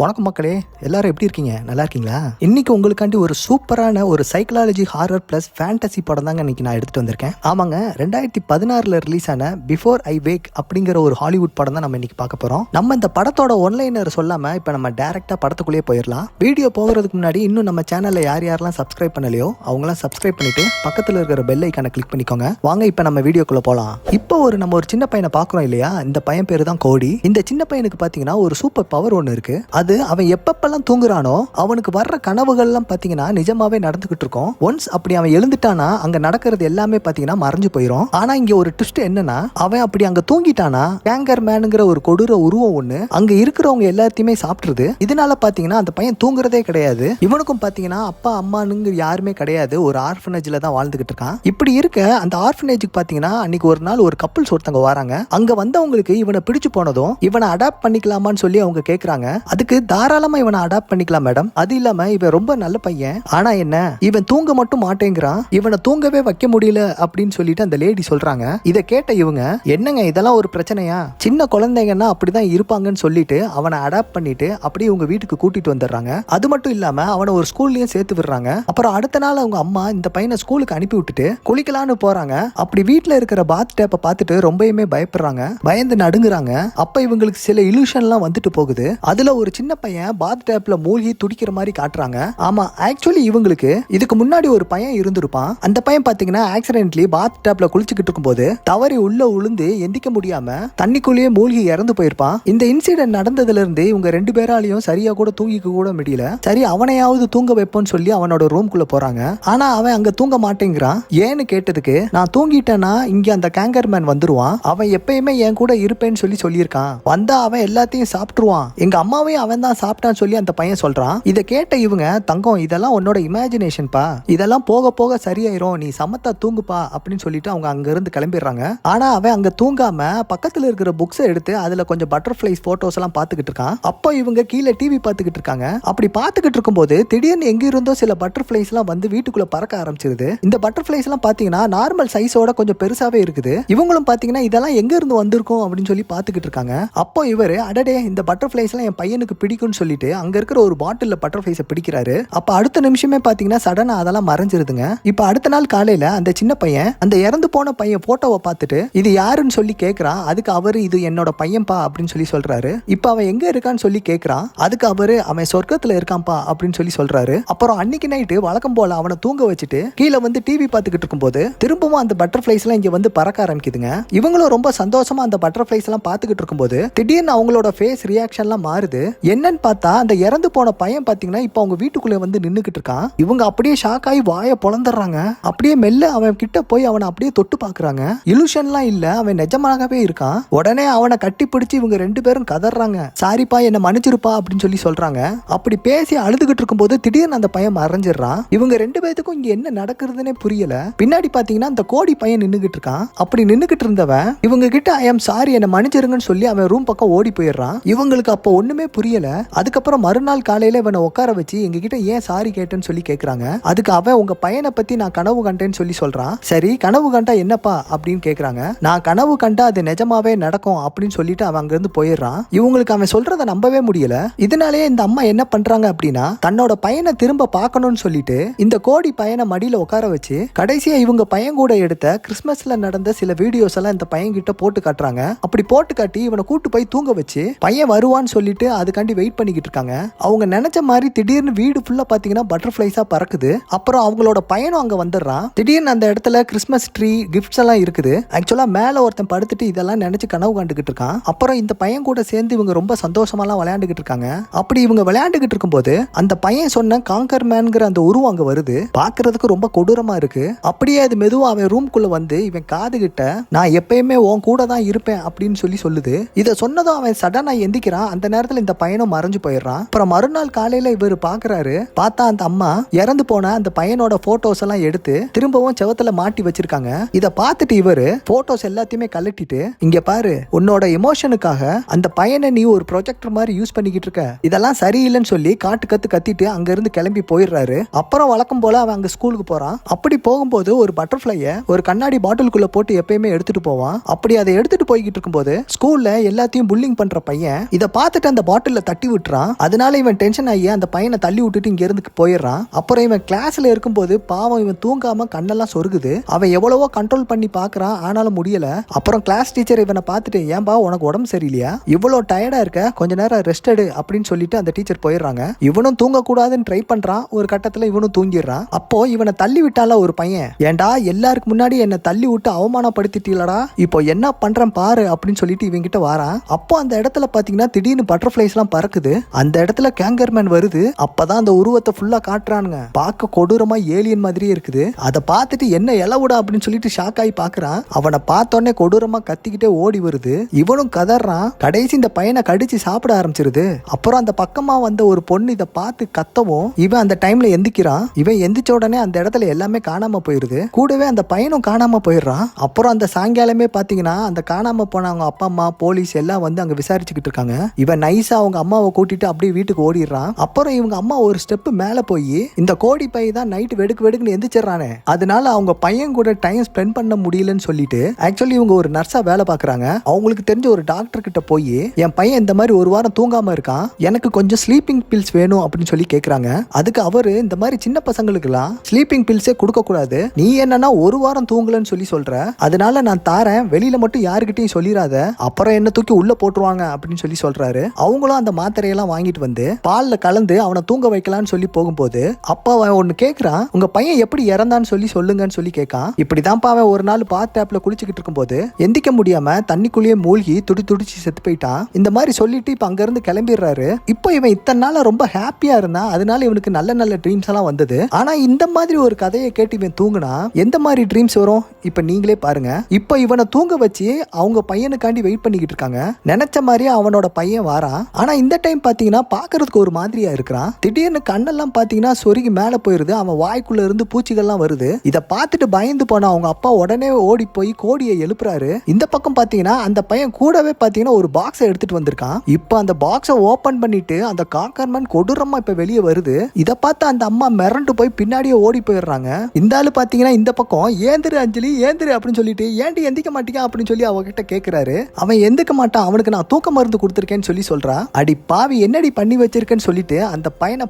வணக்கம் மக்களே, எல்லாரும் எப்படி இருக்கீங்க? நல்லா இருக்கீங்களா? இன்னைக்கு உங்களுக்காண்டி ஒரு சூப்பரான ஒரு சைக்காலஜி ஹாரர் பிளஸ் ஃபேண்டசி படம் தாங்க இன்னைக்கு நான் எடுத்துட்டு வந்திருக்கேன். ஆமாங்க, 2016 ரிலீஸ் ஆன பிஃபோர் ஐ வேக் அப்படிங்கிற ஒரு ஹாலிவுட் படம் தான் நம்ம இன்னைக்கு பார்க்க போறோம். நம்ம இந்த படத்தோட ஒன்லைனர் சொல்லாம இப்ப நம்ம டைரக்டா படத்துக்குள்ளேயே போயிடலாம். வீடியோ போகிறதுக்கு முன்னாடி இன்னும் நம்ம சேனல்ல யாரெல்லாம் சப்ஸ்கிரைப் பண்ணலையோ அவங்களாம் சப்ஸ்கிரைப் பண்ணிட்டு பக்கத்துல இருக்கிற பெல் ஐக்கானை கிளிக் பண்ணிக்கோங்க. வாங்க இப்ப நம்ம வீடியோக்குள்ள போலாம். இப்போ நம்ம ஒரு சின்ன பையனை பாக்குறோம் இல்லையா? இந்த பையன் பேரு தான் கோடி. இந்த சின்ன பையனுக்கு பாத்தீங்கன்னா ஒரு சூப்பர் பவர் ஒன்னு இருக்கு. அது அவன் எப்பப்பெல்லாம் தூங்குறானோ அவனுக்கு வர்ற கனவுகள்லாம் பாத்தீங்கன்னா நிஜமாவே நடந்துகிட்டு இருக்கும். ஒன்ஸ் அப்படி அவன் எழுந்துட்டானா அங்க நடக்கிறது எல்லாமே பாத்தீங்கன்னா மறைஞ்சு போயிடும். ஆனா இங்க ஒரு ட்விஸ்ட் என்னன்னா, அவன் அப்படி அங்க தூங்கிட்டானா கேங்கர் மேனுங்கிற ஒரு கொடூர உருவம் ஒண்ணு அங்க இருக்கிறவங்க எல்லாத்தையுமே சாப்பிட்டுருது. இதனால பாத்தீங்கன்னா அந்த பையன் தூங்குறதே கிடையாது. இவனுக்கும் பாத்தீங்கன்னா அப்பா அம்மானுங்க யாருமே கிடையாது. ஒரு ஆர்ஃபனேஜ்ல தான் வாழ்ந்துகிட்டு இருக்கான். இப்படி இருக்க அந்த ஆர்ஃபனேஜுக்கு பாத்தீங்கன்னா அன்னைக்கு ஒரு நாள் ஒரு கப்பல்ஸ் ஒருத்தவங்க வராங்க. அங்க வந்தவங்களுக்கு இவனை பிடிச்சு போனதும் இவனை அடாப்ட் பண்ணிக்கலாமான்னு சொல்லி அவங்க கேக்குறாங்க. அதுக்கு தாராளமா இவனை அடாப்ட் பண்ணிக்கலாம் மேடம், அது இல்லாம இவன் ரொம்ப நல்ல பையன், ஆனா என்ன இவன் தூங்க மட்டும் மாட்டேங்கிறான், இவனை தூங்கவே வைக்க முடியல அப்படின்னு சொல்லிட்டு அந்த லேடி சொல்றாங்க. இதை கேட்ட இவங்க, என்னங்க இதெல்லாம் ஒரு பிரச்சனையா, சின்ன குழந்தைங்கன்னா அப்படிதான் இருப்பாங்கன்னு சொல்லிட்டு அவனை அடாப்ட் பண்ணிட்டு அப்படியே உங்க வீட்டுக்கு கூட்டிட்டு வந்துடுறாங்க. அது மட்டும் இல்லாம அவனை ஒரு ஸ்கூல்லயும் சேர்த்து விடுறாங்க. அப்புறம் அடுத்த நாள் அவங்க அம்மா இந்த பையனை ஸ்கூலுக்கு அனுப்பி விட்டுட்டு குளிக்கலான்னு போறாங்க. அப்படி வீட்டுல இருக்கிற பாத் டேப்பை பார்த்துட்டு ரொம்பவுமே பயப்படுறாங்க, பயந்து நடுங்குறாங்க. அப்ப இவங்களுக்கு சில இலூஷன்லாம் வந்துட்டு போகுது. அதுல ஒரு சின்ன பையன் பாத் டேப்ல மூழ்கி துடிக்கிற மாதிரி காட்டுறாங்க. ஆமா, ஆக்சுவலி இவங்களுக்கு இதுக்கு முன்னாடி ஒரு பையன் இருந்திருப்பான். அந்த பையன் பாத்தீங்கன்னா ஆக்சிடென்ட்லி பாத் டேப்ல குளிச்சுக்கிட்டு இருக்கும்போது தவறி உள்ள உளுந்து எந்திக்க முடியாம தண்ணிக்குள்ளேயே மூழ்கி இறந்து போயிருப்பான். இந்த இன்சிடென்ட் நடந்ததுல இருந்து இவங்க ரெண்டு பேராலையும் சரியா கூட தூங்கிக்க கூட முடியல. சரி, அவனையாவது தூங்க வைப்போன்னு சொல்லி அவனோட ரூம்குள்ள போறாங்க. ஆனா அவன் அங்க தூங்க மாட்டேங்கிறான். ஏன்னு கேட்டதுக்கு, நான் தூங்கிட்டேன்னா இங்க அந்த கேங்கர் மேன் வந்துருவான், அவன் எப்பயுமே என் கூட இருப்பேன்னு சொல்லி சொல்லியிருக்கான், வந்தா அவன் எல்லாத்தையும் சாப்பிட்டுருவான், எங்க அம்மாவையும் அவன் தான் சாப்பிட்டான்னு சொல்லி அந்த பையன் சொல்றான். இதை கேட்ட இவங்க, தங்கம் இதெல்லாம் உன்னோட இமேஜினேஷன் பா, இதெல்லாம் போக போக சரியாயிரும், நீ சமத்தா தூங்குப்பா அப்படின்னு சொல்லிட்டு அவங்க அங்க இருந்து கிளம்பிடுறாங்க. ஆனா அவன் அங்க தூங்காம பக்கத்துல இருக்கிற புக்ஸை எடுத்து அதுல கொஞ்சம் பட்டர்ஃபிளைஸ் போட்டோஸ் எல்லாம் பாத்துக்கிட்டு இருக்கான். அப்போ இவங்க கீழே டிவி பாத்துக்கிட்டு இருக்காங்க. அப்படி பாத்துக்கிட்டு இருக்கும்போது திடீர்னு எங்க இருந்தோ சில பட்டர்ஃபிளைஸ் எல்லாம் வந்து வீட்டுக்குள்ள பறக்க ஆரம்பிச்சிருது. இந்த பட்டர்ஃபிளைஸ் எல்லாம் பாத்தீங்கன்னா நார்மல் சைஸோட கொஞ்சம் பெருசாவே இருக்குது. இவங்களும் பாத்தீங்கன்னா இதெல்லாம் எங்க இருந்து வந்திருக்கும் அப்படின்னு சொல்லி பாத்துக்கிட்டு இருக்காங்க. அப்போ இவரு, அடடே இந்த பட்டர்ஃபிளைஸ் எல்லாம் என் பையனுக்கு பிடிக்கும்னு சொல்லிட்டு அங்க இருக்கிற ஒரு பாட்டில்ல பட்டர்ஃபிளைஸை பிடிக்கிறாரு. அப்ப அடுத்த நிமிஷமே பாத்தீங்கன்னா சடனா அதெல்லாம் மறைஞ்சிருதுங்க. இப்ப அடுத்த நாள் காலையில அந்த சின்ன பையன் அந்த இறந்து போன பையன் போட்டோவை பார்த்துட்டு இது யாருன்னு சொல்லி கேட்கறான். அதுக்கு அவரு, இது என்னோட பையன்பா அப்படின்னு சொல்லி சொல்றாரு. இப்ப அவன் எங்க இருக்கான்னு சொல்லி கேட்கறான். அதுக்கு அவரு, அவன் சொர்க்கத்துல இருக்கான்பா அப்படின்னு சொல்லி சொல்றாரு. அப்புறம் அன்னைக்கு நைட்டு வழக்கம் போல அவனை தூங்க வச்சுட்டு கீழே வந்து டிவி பார்த்துக்கிட்டு இருக்கும்போது திரும்பவும் அந்த பட்டர்ஃபிளைஸ் எல்லாம் இங்க வந்து பறக்க ஆரம்பிக்குதுங்க. இவங்களும் ரொம்ப சந்தோஷமா அந்த பட்டர்ஃபிளைஸ் எல்லாம் பார்த்துக்கிட்டு இருக்கும்போது திடீர்னு அவங்களோட ஃபேஸ் ரியாக்ஷன்லாம் மாறுது. என்னன்னு பார்த்தா அந்த இறந்து போன பையன் பாத்தீங்கன்னா இப்ப அவங்க வீட்டுக்குள்ள வந்து நின்னுக்கிட்டு இருக்கான். இவங்க அப்படியே ஷாக் ஆகி வாயை பொளந்துடுறாங்க. அப்படியே மெல்ல அவன் கிட்ட போய் அவனை அப்படியே தொட்டு பாக்குறாங்க. இலுஷன்லாம் இல்ல, அவன் நிஜமாகவே இருக்கான். உடனே அவனை கட்டி பிடிச்சு இவங்க ரெண்டு பேரும் கதறாங்க, சாரிப்பா என்ன மன்னிச்சிருப்பா அப்படின்னு சொல்லி சொல்றாங்க. அப்படி பேசி அழுதுகிட்டு இருக்கும்போது திடீர்னு அந்த பையன் மறைஞ்சிடறான். இவங்க ரெண்டு பேத்துக்கும் இங்க என்ன நடக்கிறதுனே புரியல. பின்னாடி பாத்தீங்கன்னா அந்த கோடி பையன் நின்னுகிட்டு இருக்கான். அப்படி நின்னுகிட்டு இருந்தவன் இவங்க கிட்ட ஐ எம் சாரி என்ன மன்னிச்சிருங்கன்னு சொல்லி அவன் ரூம் பக்கம் ஓடி போயிடுறான். இவங்களுக்கு அப்போ ஒண்ணுமே புரியல. அதுக்கப்புறம் மறுநாள் காலையில இவனை உட்கார வச்சு எங்க கிட்ட ஏன் சாரி கேட்டேன்னு சொல்லி கேக்குறாங்க. அதுக்கு அவன், உங்க பையனை பத்தி நான் கனவு கண்டேன்னு சொல்லி சொல்றான். சரி, கனவு கண்டா என்னப்பா அப்படின்னு கேக்குறாங்க. நான் கனவு கண்டா அது நிஜமாவே நடக்கும் அப்படின்னு சொல்லிட்டு அவன் அங்க இருந்து போயிடுறான். இவங்களுக்கு அவன் சொல்றதை நம்பவே முடியல. இதனாலேயே இந்த அம்மா என்ன பண்றாங்க அப்படின்னா, தன்னோட பையனை திரும்ப பார்க்கணும்னு சொல்லிட்டு இந்த கோடி பையனை மடியில உட்கார வச்சு கடைசியா இவங்க பையன் கூட எடுத்த கிறிஸ்மஸ்ல நடந்த சில வீடியோஸ் எல்லாம் இந்த பையன் கிட்ட போட்டு காட்டுறாங்க. அப்படி போட்டு காட்டி இவனை கூட்டு போய் தூங்க வச்சு பையன் வருவான்னு சொல்லிட்டு அதுக்காண்டி வெயிட் பண்ணிக்கிட்டு இருக்காங்க. அவங்க நினைச்ச மாதிரி திடீர்னு வீடு ஃபுல்லா பாத்தீங்கன்னா பட்டர்ஃபிளைஸா பறக்குது. அப்புறம் அவங்களோட பையனும் அங்க வந்துடுறான். திடீர்னு அந்த இடத்துல கிறிஸ்மஸ் ட்ரீ கிஃப்ட்ஸ் எல்லாம் இருக்குது. ஆக்சுவலா மேல ஒருத்தன் படுத்துட்டு இதெல்லாம் நினைச்சு கனவு கண்டுகிட்டு இருக்கான். அப்புறம் இந்த பையன் கூட சேர்ந்து இவங்க ரொம்ப சந்தோஷமாலாம் விளையாண்டுகிட்டு இருக்காங்க. அப்படி இவங்க விளையாண்டுகிட்டு இருக்கும்போது அந்த பையன் சொன்ன காங்கர் மேன்ங்கிற அந்த உருவம் அங்க வருது. பாக்குறதுக்கு ரொம்ப கொடூரமா இருக்கு. அப்படியே அது மெதுவா அவன் ரூம்குள்ள வந்து இவன் காது கிட்ட, நான் எப்பயுமே உன் கூட தான் இருப்பேன் அப்படின்னு சொல்லி சொல்லுது. இதை சொன்னதும் அவன் சடனா எந்திக்கிறான். அந்த நேரத்துல இந்த பையனும் மறைஞ்சு போயிடுறான். அப்புறம் மறுநாள் காலையில இவர் பாக்குறாரு. பார்த்தா அந்த அம்மா இறந்து போன அந்த பையனோட போட்டோஸ் எல்லாம் எடுத்து திரும்பவும் செவத்துல மாட்டி வச்சிருக்காங்க. இதை பார்த்துட்டு இவரு போட்டோஸ் எல்லாத்தையுமே கலட்டிட்டு, இங்க பாரு, உன்னோட எமோஷனுக்காக அந்த பையனை நீ ஒரு ப்ரொஜெக்டர் மாதிரி யூஸ் பண்ணிக்கிட்டு இருக்க, இதெல்லாம் சரியில்லைன்னு சொல்லி காட்டு கத்திட்டு அங்க இருந்து கிளம்பி போயிடுறாரு. அப்புறம் வழக்கம் போல அவன் அங்க ஸ்கூலுக்கு போறான். அப்படி போகும்போது ஒரு பட்டர்ஃபிளைய ஒரு கண்ணாடி பாட்டிலுக்குள்ள போட்டு எப்பயுமே எடுத்துட்டு போவான். அப்படி அதை எடுத்துட்டு போய்கிட்டு இருக்கும்போது ஸ்கூல்ல எல்லாத்தையும் புல்லிங் பண்ற பையன் இதை பார்த்துட்டு அந்த பாட்டில தட்டி விட்டுறான். அதனால இவன் டென்ஷன் ஆகி அந்த பையனை தள்ளி விட்டுட்டு இங்க இருந்து போயிடுறான். அப்புறம் இவன் கிளாஸ்ல இருக்கும்போது பாவம் இவன் தூங்காம கண்ணெல்லாம் சொருகுது. அவன் எவ்வளவோ கண்ட்ரோல் பண்ணி பாக்குறான், ஆனாலும் முடியல. அப்புறம் கிளாஸ் டீச்சர் இவனை பார்த்துட்டு, ஏன்பா உனக்கு உடம்பு சரியில்லையா, இவ்வளவு டயர்டா இருக்க, கொஞ்ச நேரம் ரெஸ்ட் எடு அப்படின்னு சொல்லிட்டு அந்த டீச்சர் போயிடுறாங்க. இவனும் தூங்க கூடாதுன்னு ட்ரை பண்றான். ஒரு கட்டத்துல இவனும் தூங்கிடுறான். அப்போ இவனை தள்ளி விட்டால ஒரு பையன், ஏண்டா எல்லாருக்கு முன்னாடி என்ன தள்ளி விட்டு அவமானப்படுத்திட்டீங்களடா, இப்போ என்ன பண்றேன் பாரு அப்படின்னு சொல்லிட்டு இவங்கிட்ட வாரான். அப்போ அந்த இடத்துல பாத்தீங்கன்னா திடீர்னு பட்டர்ஃபிளைஸ் எல்லாம் பறக்குது. அந்த இடத்துல கேங்கர்மேன் வருது. அப்பதான் அந்த உருவத்தை ஃபுல்லா காட்டுறானுங்க. பார்க்க கொடூரமா ஏலியன் மாதிரியே இருக்குது. அதை பார்த்துட்டு என்ன எலவுடா அப்படின்னு சொல்லிட்டு ஷாக் ஆகி பாக்குறான். அவனை பார்த்தோன்னே கொடூரமா கத்திக்கிட்டே ஓடி வருது. இவனும் கதறான். கடைசி இந்த பையனை கடிச்சு சாப்பிட ஆரம்பிச்சிருது. அப்புறம் அந்த பக்கமா வந்த ஒரு பொண்ணு இதை பார்த்து கத்தவும் இவன் அந்த டைம்ல எந்திக்கிறான். இவன் எந்திரிச்ச உடனே அந்த இடத்துல எல்லாமே காணாம போயிருது. கூடவே அந்த பையனும் காணாம போயிடுறான். அப்புறம் அந்த சாயங்காலமே பாத்தீங்கன்னா அந்த காணாம போன அவங்க அப்பா அம்மா போலீஸ் எல்லாம் வந்து அங்க விசாரிச்சுக்கிட்டு இருக்காங்க. இவன் நைஸா அவங்க அம்மாவை கூட்டிட்டு அப்படியே வீட்டுக்கு ஓடிடுறான். அப்புறம் இவங்க அம்மா ஒரு ஸ்டெப் மேல போய் இந்த கோடி பை தான் நைட் வெடுக்கு வெடுக்குன்னு எந்திரிச்சிடறானே, அதனால அவங்க பையன் கூட டைம் ஸ்பெண்ட் பண்ண முடியலன்னு சொல்லிட்டு ஆக்சுவலி இவங்க ஒரு நர்ஸா வேலை பாக்குறாங்க. அவங்களுக்கு தெரிஞ்ச ஒரு டாக்டர் கிட்ட போய் என் பையன் இந்த மாதிரி ஒரு வாரம் தூங்காம இருக்கான், எனக்கு கொஞ்சம் ஸ்லீப்பிங் பில்ஸ் வேணும் அப்படின்னு சொல்லி கேக்குறாங்க. அதுக்கு அவரு இந்த மாதிரி சின்ன பசங்களுக்கு எல்லாம் ஸ்லீப்பிங் பில்ஸே கொடுக்க கூடாது, நீ என்னன்னா ஒரு வாரம் தூங்கலன்னு சொல்லி சொல்ற, அதனால நான் தாரேன், வெளியில மட்டும் யாருக்கிட்டையும் சொல்லிடாத, அப்புறம் என்ன தூக்கி உள்ள போட்டுருவாங்க அப்படின்னு சொல்லி சொல்றாரு. அவங்களும் அந்த மாத்திரையெல்லாம் வாங்கிட்டு வந்து பால்ல கலந்து அவனை தூங்க வைக்கலாம்னு சொல்லி போகும்போது அப்பா அவன் ஒன்னு கேக்குறான், உங்க பையன் எப்படி இறந்தான்னு சொல்லி சொல்லுங்கன்னு சொல்லி கேட்கான். இப்படிதான்ப்பா அவன் ஒரு நாள் பாத் டேப்ல குளிச்சுக்கிட்டு இருக்கும்போது எந்திக்க முடியாம தண்ணிக்குள்ளேயே மூழ்கி துடிச்சு செத்து போயிட்டான். இந்த மாதிரி சொல்லிட்டு இப்ப அங்க இருந்து கிளம்பிடுறாரு. இப்போ இவன் இத்தனை நாள ரொம்ப ஹாப்பியா இருந்தான். அதனால இவனுக்கு நல்ல நல்ல ட்ரீம்ஸ் எல்லாம் வந்தது. ஆனா இந்த மாதிரி ஒரு கதையை கேட்டு இவன் தூங்குனா எந்த மாதிரி ட்ரீம்ஸ் வரும் இப்ப நீங்களே பாருங்க. இப்போ இவனை தூங்க வச்சு அவங்க பையனுக்காண்டி வெயிட் பண்ணிக்கிட்டு இருக்காங்க. நினைச்ச மாதிரியே அவனோட பையன் வாரான். ஆனா இந்த டைம் பாத்தீங்கன்னா பாக்குறதுக்கு ஒரு மாதிரியா இருக்கிறான். திடீர்னு கண்ணெல்லாம் பாத்தீங்கன்னா சொருகி மேல போயிருது. அவன் வாய்க்குள்ள இருந்து பூச்சிகள்லாம் வருது. இதை பார்த்துட்டு பயந்து போன அவங்க அப்பா உடனே ஓடி போய் கோடியை எழுப்புறாரு. இந்த பக்கம் பாத்தீங்கன்னா அந்த பையன் கூடவே பாத்தீங்கன்னா ஒரு பாக்ஸை எடுத்துட்டு வந்திருக்கான். இப்ப அந்த பாக்ஸை ஓபன் பண்ணிட்டு அந்த காக்கர்மேன் கொடூரமா இப்ப வெளியே வருது. இதை பார்த்து அந்த அம்மா மிரண்டு போய் பின்னாடியே ஓடி போயிடுறாங்க. இந்த ஆளு பாத்தீங்கன்னா இந்த பக்கம் ஏந்திரு அஞ்சலி ஏந்திரு அப்படின்னு சொல்லிட்டு ஏன்டி எந்திக்க மாட்டீங்க அப்படின்னு சொல்லி அவகிட்ட கேக்குறாரு. அவன் எந்திக்க மாட்டான், அவனுக்கு நான் தூக்க மருந்து கொடுத்துருக்கேன்னு சொல்லி சொல்றா. அடி பாவி என்னடி பண்ணி வச்சிருக்கேன்னு சொல்லிட்டு அந்த பையனை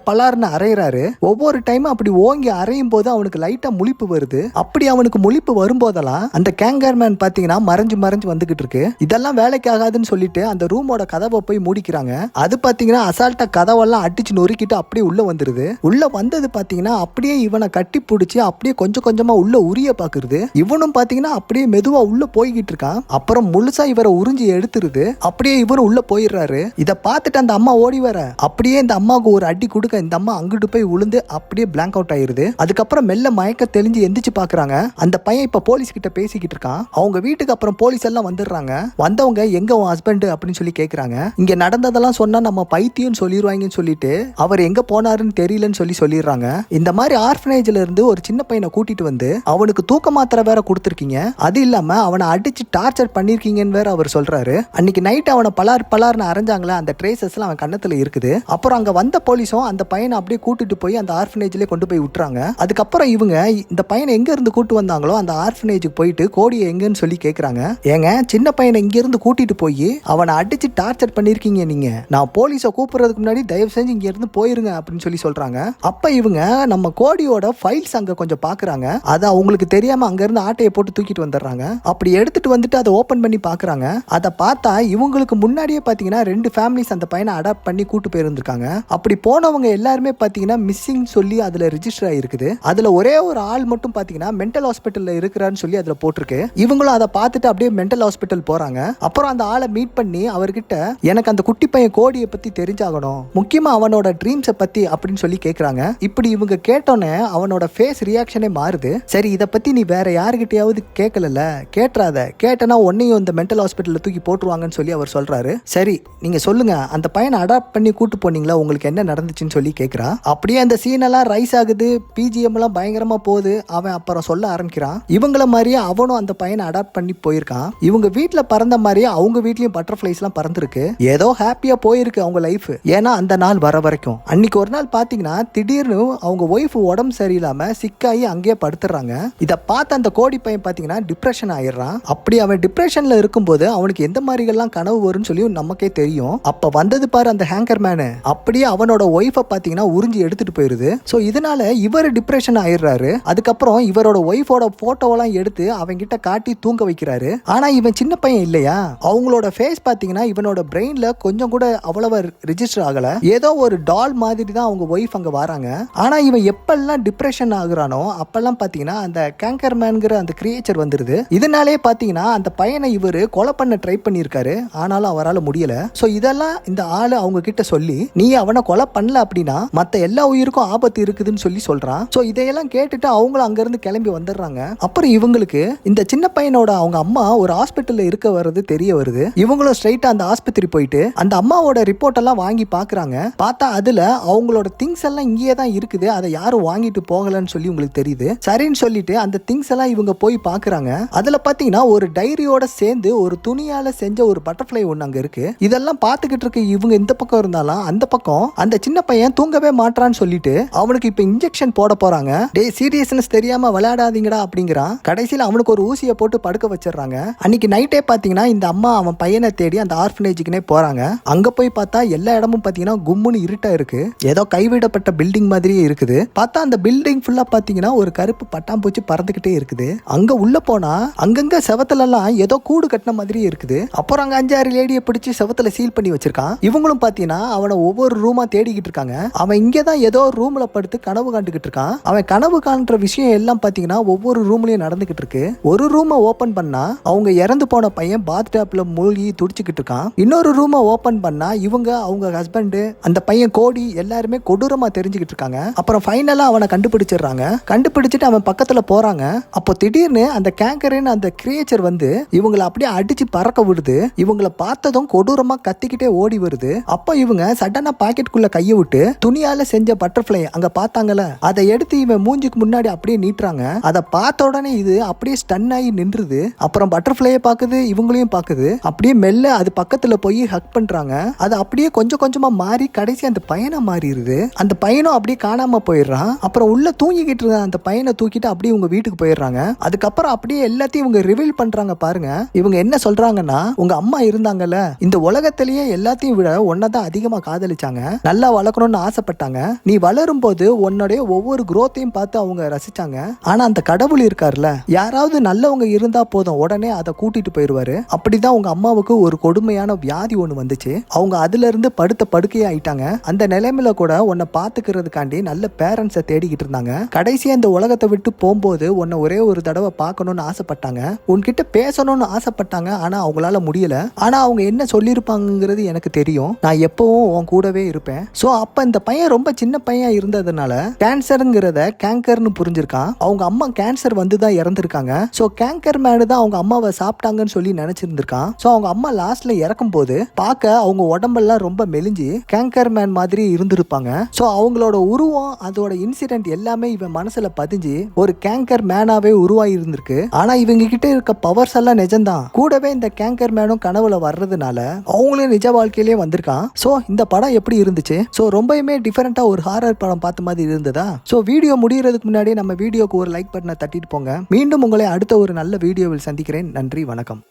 பலார்னு அரைகிறாரு. ஒவ்வொரு டைம் அப்படி ஓங்கி அரையும் போது அவனுக்கு லைட்டா முழிப்பு வருது. அப்படி அவனுக்கு முழிப்பு வரும்போதெல்லாம் அந்த கேங்கர்மேன் பாத்தீங்கன்னா மறைஞ்சு வந்துகிட்டு இருக்கு. இதெல்லாம் வேலைக்கு ஆகாதுன்னு சொல்லிட்டு அந்த ரூமோட கதவை போய் மூடிக்கிறாங்க. அது பாத்தீங்கன்னா அசால்ட்டா கதவெல்லாம் அடிச்சு நொறுக்கிட்டு அப்படியே உள்ள வந்துருது. உள்ள வந்தது பாத்தீங்கன்னா அப்படியே இவனை கட்டி பிடிச்சி அப்படியே கொஞ்சம் கொஞ்சமா உள்ள உரிய பாக்குறது. இவனும் பாத்தீங்கன்னா அப்படியே மெதுவா உள்ள போய்கிட்டு இருக்கான். அப்புறம் முழுசா இவரை உறிஞ்சி எடுத்துருது. அப்படியே இவரும் உள்ள போயிடுறாரு. இத பார்த்துட்டு அந்த அம்மா ஓடி வர அப்படியே இந்த அம்மாவுக்கு ஒரு அடி கொடுக்க இந்த அம்மா அங்கிட்டு போய் உளுந்து அப்படியே பிளாங்க் அவுட் ஆயிருது. அதுக்கப்புறம் மெல்ல மயக்க தெளிஞ்சு எந்திரிச்சு பாக்குறாங்க. அந்த பையன் இப்ப போலீஸ் கிட்ட பேசிக்கிட்டு இருக்கான். அவங்க வீட்டுக்கு அப்புறம் போலீஸ் எல்லாம் வந்துடுறாங்க. வந்தவங்க எங்க உன் ஹஸ்பண்ட் அப்படின்னு சொல்லி கேக்குறாங்க. இங்க நடந்ததெல்லாம் சொன்னா நம்ம பைத்தியம் சொல்லிடுவாங்கன்னு சொல்லிட்டு அவர் எங்க போனாருன்னு தெரியலன்னு சொல்லி சொல்லிடுறாங்க. இந்த மாதிரி ஆர்ஃபனேஜ்ல இருந்து ஒரு சின்ன பையனை கூட்டிட்டு வந்து அவனுக்கு தூக்க மாத்திரை வேற கொடுத்துருக்கீங்க, அது இல்லாம அவனை அடிச்சு டார்ச்சர் பண்ணிருக்கீங்கன்னு வேற அவர் சொல்றாரு. அன்னைக்கு நைட் அவனை பலார்னு அரைஞ்சாங்களே அந்த ட்ரேசஸ் எல்லாம் அவன் கண்ணத்துல இருக்குது. அப்புறம் அங்க வந்த போலீஸும் அந்த பையனை அப்படியே கூட்டிட்டு போய் அந்த ஆர்ஃபனேஜ்ல கொண்டு போய் விட்டுறாங்க. அதுக்கப்புறம் இவங்க இந்த பையனை எங்க இருந்து கூட்டு வந்தாங்களோ அந்த ஆர்ஃபனேஜுக்கு போயிட்டு கோடியை எங்கன்னு சொல்லி கேக்குறாங்க. ஏங்க சின்ன பையனை இங்க இருந்து கூட்டிட்டு போய் அவனை அடிச்சு டார்ச்சர் பண்ணிருக்கீங்க நீங்க, நான் போலீஸை கூப்பிடுறதுக்கு முன்னாடி தயவு செஞ்சு இங்க இருந்து போயிருங்க அப்படின்னு சொல்லி சொல்றாங்க. அப்ப இவங்க நம்ம கோடியோட ஃபைல்ஸ் அங்க கொஞ்சம் பாக்குறாங்க. அது அவங்களுக்கு தெரியாம அங்க இருந்து ஆட்டையை போட்டு தூக்கிட்டு வந்துடுறாங்க. அப்படி எடுத்துட்டு வந்துட்டு அதை ஓபன் பண்ணி பாக்குறாங்க. அதை பார்த்தா இவங்களுக்கு முன்னாடியே பாத்தீங்கன்னா 2 ஃபேமிலிஸ் அந்த பையனை அடாப்ட் பண்ணி கூட்டு போயிருந்திருக்காங்க. அப்படி போனவங்க எல்லாருமே பாத்தீங்கன்னா மிஸ்ஸிங் சொல்லி அதுல ரிஜிஸ்டர் ஆயிருக்குது. அதுல ஒரே ஒரு ஆள் மட்டும் பாத்தீங்கன்னா மென்டல் ஹாஸ்பிட்டல்ல இருக்கிறான்னு சொல்லி அதுல போட்டிருக்கு. இவங்களும் அதை பார்த்துட்டு அப்படியே மென்டல் ஹாஸ்பிட்டல் போறாங்க. அப்புறம் அந்த ஆளை மீட் பண்ணி அவர்கிட்ட எனக்கு அந்த குட்டி பையன் கோடியை பத்தி தெரிஞ்சாகணும், முக்கியமா அவனோட ட்ரீம்ஸை பத்தி அப்படின்னு சொல்லி கேக்குறாங்க. இப்படி இவங்க கேட்டோன்னே அவனோட ஃபேஸ் ரியாக்ஷனே மாறுது. சரி இதை பத்தி நீ வேற யாருகிட்டயாவது கேட்கல, கேட்றாத, கேட்டனா உன்னையும் இந்த மென்டல் ஹாஸ்பிட்டல்ல தூக்கி போட்டுருவாங்கன்னு சொல்லி அவர் சொல்றாரு. சரி நீங்க சொல்லுங்க, அந்த பையனை அடாப்ட் பண்ணி கூட்டு போனீங்களா, உங்களுக்கு என்ன நடந்துச்சுன்னு சொல்லி கேட்கிறா. அப்படியே அந்த சீன் எல்லாம் ரைஸ் ஆகுது, பிஜிஎம் எல்லாம் பயங்கரமா போகுது. அவன் அப்புறம் சொல்ல ஆரம்பிக்கிறான். இவங்கள மாதிரியே அவனும் அந்த பையனை அடாப்ட் பண்ணி போயிருக்கான். இவங்க வீட்டுல பறந்த மாதிரியே அவங்க வீட்லயும் பட்டர்ஃபிளைஸ் எல்லாம் பறந்துருக்கு. ஏதோ ஹாப்பியா போயிருக்கு அவங்க லைஃப். ஏன்னா அந்த நாள் வர வரைக்கும் அன்னைக்கு ஒரு நாள் பாத்தீங்கன்னா திடீர்னு அவங்க ஒய்ஃப் உடம்பு சரியில்லாம சிக்காயி அங்கேயே படுத்துறாங்க. இதை பார்த்து அந்த கோடி பையன் பாத்தீங்கன்னா டிப்ரெஷன் ஆயிடுறான். அப்படி அவன் டிப்ரெஷன்ல இருக்கும்போது அவனுக்கு எந்த மாதிரி எல்லாம் கனவு வரும்னு சொல்லி நமக்கே தெரியும். அப்ப வந்தது பாரு அந்த ஹேங்கர் மேனு, அப்படியே அவனோட ஒய்ஃபை பாத்தீங்கன்னா உறிஞ்சி எடுத்துட்டு போயிருது. சோ இதனால இவர் டிப்ரெஷன் ஆயிடுறாரு. அதுக்கப்புறம் இவரோட ஒய்ஃபோட போட்டோவெல்லாம் எடுத்து அவங்க கிட்ட காட்டி தூங்க வைக்கிறாரு. ஆனா இவன் சின்ன பையன் இல்லையா, அவங்களோட ஃபேஸ் பாத்தீங்கன்னா இவனோட பிரெயின்ல கொஞ்சம் கூட அவ்வளவு ரெஜிஸ்டர் ஆகல. ஏதோ ஒரு டால் மாதிரி தான் அவங்க ஒய்ஃப் அங்க வராங்க. ஆனா இவன் எப்பெல்லாம் டிப்ரெஷன் ஆகுறானோ அப்பெல்லாம் பாத்தீங்கன்னா அந்த கேங்கர் மேன்ங்கிற அந்த கிரியேச்சர் வந்துருது. இதனாலே பாத்தீங்கன்னா அந்த பையனை இவரு கொலை பண்ண ட்ரை பண்ணிருக்காரு, ஆனாலும் அவரால் முடியல. சோ இதெல்லாம் இந்த ஆளு அவங்க கிட்ட சொல்லி, நீ அவனை கொலை பண்ணல அப்படின்னா மத்த எல்லா உயிருக்கும் ஆபத்து இருக்குதுன்னு சொல்லி சொல்றான். சோ இதையெல்லாம் கேட்டுட்டு அவங்களும் அங்க இருந்து கிளம்பி வந்துடுறாங்க. அப்புறம் இவங்களுக்கு இந்த சின்ன பையனோட அவங்க அம்மா ஒரு ஹாஸ்பிட்டல்ல இருக்க வர்றது தெரிய வருது. இவங்களும் ஸ்ட்ரைட்டா அந்த ஆஸ்பத்திரி போயிட்டு அந்த அம்மாவோட ரிப்போர்ட் எல்லாம் வாங்கி பாக்குறாங்க. பார்த்தா அதுல அவங்களோட திங்ஸ் எல்லாம் இங்கேயே தான் இருக்குது, அதை யாரும் வாங்கிட்டு போகலன்னு சொல்லி உங்களுக்கு தெரியுது. சரின்னு சொல்லிட்டு அந்த திங்ஸ் எல்லாம் இவங்க போய் பாக்குறாங்க. அதுல பாத்தீங்கன்னா ஒரு டைரியோட சேர்ந்து ஒரு துணியால செஞ்ச ஒரு பட்டர்ஃப்ளை ஒண்ணு அங்க இருக்கு. இதெல்லாம் பாத்துக்கிட்டு இருக்கு இவங்க இந்த பக்கம் இருந்தாலும் அந்த பக்கம் அந்த சின்ன பையன் தூங்கவே மாட்டான்னு சொல்லிட்டு அவனுக்கு இப்ப இன்ஜெக்ஷன் போட போறாங்க. டேய் சீரியஸ்னஸ் தெரியாம விளையாடாதீங்கடா அப்படிங்கிறான். கடைசியில் அவனுக்கு ஒரு ஊசியை போட்டு படுக்க வச்சிடறாங்க. அன்னைக்கு நைட்டே பாத்தீங்கன்னா இந்த அம்மா அவன் பையனை தேடி அந்த ஆர்ஃபனேஜுக்குனே போறாங்க. அங்க போய் பார்த்தா எல்லா இடமும் பாத்தீங்கன்னா கும்முன்னு இருட்டா இருக்கு. ஏதோ கைவிடப்பட்ட பில்டிங் மாதிரியே இருக்குது. பார்த்தா அந்த பில்டிங் ஃபுல்லா பாத்தீங்கன்னா ஒரு கருப்பு பட்டாம்பூச்சி பறந்துகிட்டே இருக்குது. அங்க உள்ள போனா அங்கங்க செவத்துல எல்லாம் ஏதோ கூடு கட்டின மாதிரியே இருக்குது. அப்புறம் அங்க 5-6 லேடியை பிடிச்சி செவத்துல சீல் பண்ணி வச்சிருக்கான். இவங்களும் பாத்தீங்கன்னா அவனை ஒவ்வொரு ரூமா தேடிக்கிட்டு இருக்காங்க. அவன் இங்கதான் ஏதோ ரூம்ல படுத்து கனவு காண்டுகிட்டு இருக்கான். அவன் கனவு காண்ற விஷயம் எல்லாம் பாத்தீங்கன்னா ஒவ்வொரு ரூம்லயும் நடந்துகிட்டு இருக்கு. ஒரு ரூமை ஓபன் பண்ணா அவங்க இறந்து போன பையன் பாத் டேப்ல மூழ்கி துடிச்சுக்கிட்டு இருக்கான். இன்னொரு ரூமை ஓபன் பண்ணா இவங்க அவங்க ஹஸ்பண்ட் அந்த பையன் கோடி எல்லாருமே கொடூரமா தெரிஞ்சுக்கிட்டு இருக்காங்க. அப்புறம் ஃபைனலா அவனை கண்டுபிடிச்சிடுறாங்க. கண்டுபிடிச்சிட்டு அவன் பக்கத்துல போறாங்க. அப்போ திடீர்னு அந்த கேங்கரின் அந்த கிரியேச்சர் வந்து இவங்களை அப்படியே அடிச்சு பறக்க விடுது. இவங்களை பார்த்ததும் கொடூரமா கத்திக்கிட்டே ஓடி வருது. அப்போ இவங்க சடனா பாக்கெட்டுக்குள்ள கையை விட்டு துணியால செஞ்ச பட்டர்ஃப்ளை அங்க பார்த்தாங்கல்ல, அதை எடுத்து இவன் மூஞ்சுக்கு முன்னாடி அப்படியே நீட்டுறாங்க. அதை பார்த்த உடனே இது அப்படியே ஸ்டன் ஆகி நின்றுது. அப்புறம் பட்டர்ஃப்ளையை பாக்குது, இவங்களையும் பாக்குது. அப்படியே மெல்ல அது பக்கத்துல போய் ஹக் பண்றாங்க. அது அப்படியே கொஞ்சம் கொஞ்சமா மாறி கடைசி அந்த பையனை மாறிடுது. அந்த பையனும் அப்படியே காணாம போயிடுறான். அப்புறம் உள்ள தூங்கிக்கிட்டு இருந்த அந்த பையனை தூக்கிட்டு அப்படியே உங்க வீட்டுக்கு போயிடுறாங்க. அதுக்கப்புறம் அப்படியே எல்லாத்தையும் இவங்க ரிவீல் பண்றாங்க பாருங்க. இவங்க என்ன சொல்றாங்கன்னா, உங்க அம்மா இருந்தாங்கல்ல, இந்த உலகத்திலேயே எல்லாத்தையும் விட ஒன்னதான் அதிகமா காதலிச்சாங்க, நல்லா வளர்க்கணும்னு ஆசைப்பட்டாங்க. நீ வளரும் போது உன்னுடைய ஒவ்வொரு குரோத்தையும் பார்த்து அவங்க ரசிச்சாங்க. ஆனா அந்த கடவுள் இருக்காருல்ல, யாராவது நல்லவங்க இருந்தா போதும் உடனே அதை கூட்டிட்டு போயிருவாரு. அப்படிதான் உங்க அம்மாவுக்கு ஒரு கொடுமையான வியாதி ஒண்ணு வந்துச்சு. அவங்க அதுல இருந்து படுத்த படுக்கையே ஆயிட்டாங்க. அந்த நிலைமையில கூட உன்னை பாத்துக்கிறதுக்காண்டி நல்ல பேரண்ட்ஸை தேடிக்கிட்டு இருந்தாங்க. கடைசியா இந்த உலகத்தை விட்டு போகும்போது உன்னை ஒரே ஒரு தடவை பார்க்கணும்னு ஆசைப்பட்டாங்க, உன்கிட்ட பேசணும்னு ஆசைப்பட்டாங்க. ஆனா அவங்களால முடியல. ஆனா அவங்க என்ன சொல்லியிருப்பாங்கிறது எனக்கு தெரியும், நான் எப்பவும் உன் கூடவே இருப்பேன். சோ அப்ப இந்த பையன் ரொம்ப சின்ன பையன் இருந்ததுனால கேன்சருங்கிறத கேங்கர்னு புரிஞ்சிருக்கான். அவங்க அம்மா கேன்சர் வந்துதான் இறந்திருக்காங்க. சோ கேங்கர் மேனு தான் அவங்க அம்மாவை சாப்பிட்டாங்கன்னு சொல்லி நினைச்சிருந்திருக்கான். சோ அவங்க அம்மா லாஸ்ட்ல இறக்கும் போது பார்க்க அவங்க உடம்பெல்லாம் ரொம்ப மெலிஞ்சு கேங்கர் மேன் மாதிரி இருந்திருப்பாங்க. சோ அவங்களோட உருவம் அதோட இன்சிடென்ட் எல்லாமே இவன் மனசுல பதிஞ்சு ஒரு கேங்கர் மேனாவே உருவாகி இருந்திருக்கு. ஆனா இவங்க கிட்ட இருக்க பவர்ஸ் எல்லாம் நிஜம்தான். கூடவே இந்த கேங்கர் மேனும் கனவுல வர்றதுனால அவங்களும் நிஜ வாழ்க்கையிலேயே வந்திருக்கான். சோ இந்த படம் எப்படி இருந்துச்சு? சோ ரொம்பவுமே டிஃபரெண்டா ஒரு ஹாரர் படம் பார்த்த மாதிரி இருந்ததா? சோ வீடியோ முடியறதுக்கு முன்னாடி நம்ம வீடியோக்கு ஒரு லைக் பட்டனை தட்டிட்டு போங்க. மீண்டும் உங்களை அடுத்த ஒரு நல்ல வீடியோவில் சந்திக்கிறேன். நன்றி, வணக்கம்.